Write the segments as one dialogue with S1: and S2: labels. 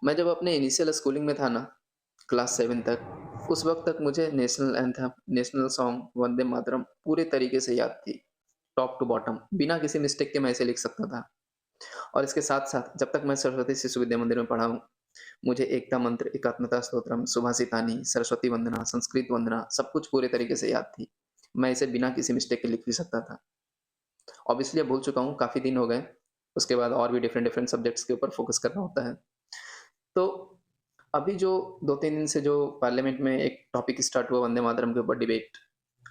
S1: मैं जब अपने इनिशियल स्कूलिंग में था ना, क्लास 7 तक, उस वक़्त तक मुझे national anthem, national song Vande Mataram पूरे तरीके से याद थी, टॉप टू बॉटम, बिना किसी मिस्टेक के मैं इसे लिख सकता था। और इसके साथ-साथ जब तक मैं सरस्वती शिशु विद्या मंदिर में पढ़ा हूँ, मुझे एकता मंत्र, एकात्मता स्तोत्रम, सुभाषितानी, सरस्वती वंदना, संस्कृत वंदना सब कुछ पूरे तरीके से याद थी। मैं इसे बिना किसी मिस्टेक के लिख भी सकता था। ऑब्वियसली अब भूल चुका हूँ, काफ़ी दिन हो गए। उसके बाद और भी डिफरेंट-डिफरेंट सब्जेक्ट्स के ऊपर फ़ोकस करना होता है। तो अभी जो 2-3 दिन से जो पार्लियामेंट में एक टॉपिक स्टार्ट हुआ वंदे मातरम के ऊपर डिबेट,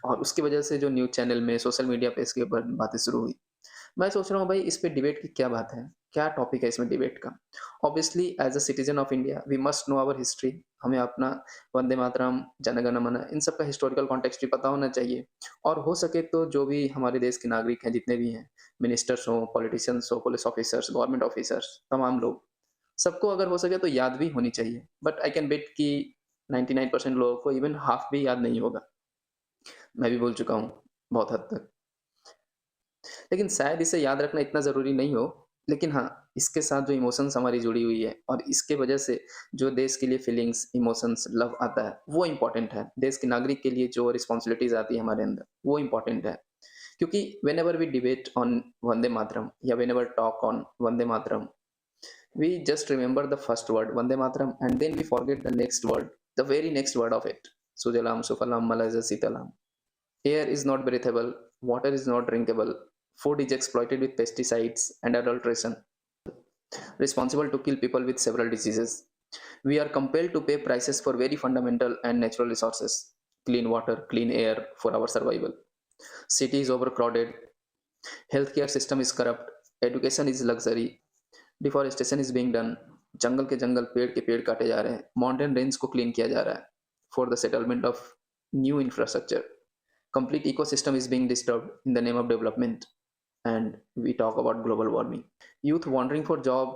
S1: और उसकी वजह से जो न्यूज़ चैनल में, सोशल मीडिया पे इसके ऊपर बातें शुरू हुई। मैं सोच रहा हूँ भाई इस पे डिबेट की क्या बात है? क्या टॉपिक है इसमें डिबेट का? Obviously as a citizen of India we must know our history. हमें अपना वंदे मातरम, जन गण मन इन सब का हिस्टोरिकल कॉन्टेक्स्ट भी पता होना चाहिए। और हो सके तो जो भी हमारे देश के नागरिक हैं, जितने भी हैं, मिनिस्टर्स हों, पॉलिटिशियंस हों, पुलिस ऑफिसर्स, गवर्नमेंट ऑफिसर्स, तमाम लोग, सबको अगर हो सके तो याद भी होनी चाहिए। बट आई कैन बेट कि 99% लोगों को इवन हाफ भी याद नहीं होगा। मैं भी भूल चुका हूँ, बहुत हद तक। लेकिन शायद इसे याद रखना इतना ज़रूरी नहीं हो, लेकिन हाँ, इसके साथ जो इमोशंस हमारी जुड़ी हुई है और इसके वजह से जो देश के लिए फीलिंग्स, इमोशंस, लव आता है, वो इम्पोर्टेंट है। देश के नागरिक के लिए जो रिस्पॉन्सिबिलिटीज़ आती है हमारे अंदर, वो इम्पोर्टेंट है। क्योंकि whenever we debate on Vande Mataram या whenever talk on Vande Mataram, we just remember the first word Vande Mataram and then we forget the next word, the very next word of it, सुजलाम सुफलाम मलयज शीतलाम। Air is not breathable, water is not drinkable, food is exploited with pesticides and adulteration, responsible to kill people with several diseases. We are compelled to pay prices for very fundamental and natural resources, clean water, clean air for our survival. City is overcrowded, healthcare system is corrupt, education is luxury, deforestation is being done, जंगल के जंगल, पेड़ के पेड़ काटे जा रहे हैं, mountain range को clean किया जा रहा है for the settlement of new infrastructure, complete ecosystem is being disturbed in the name of development, and we talk about global warming, youth wandering for job,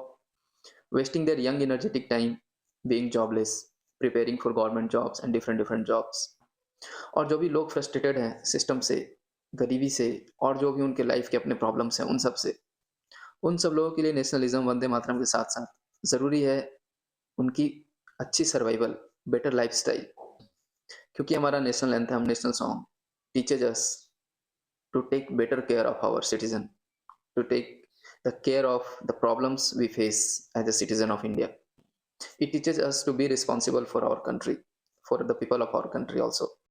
S1: wasting their young energetic time being jobless, preparing for government jobs and different jobs। और जो भी लोग frustrated हैं system से, गरीबी से, और जो भी उनके लाइफ के अपने प्रॉब्लम्स हैं उन सब से, उन सब लोगों के लिए नेशनलिज्म वंदे मातरम के साथ साथ ज़रूरी है उनकी अच्छी सर्वाइवल, बेटर लाइफस्टाइल। क्योंकि हमारा national anthem, national song teaches us to take better care of our citizen, to take the care of the problems we face as a citizen of India. It teaches us to be responsible for our country, for the people of our country also.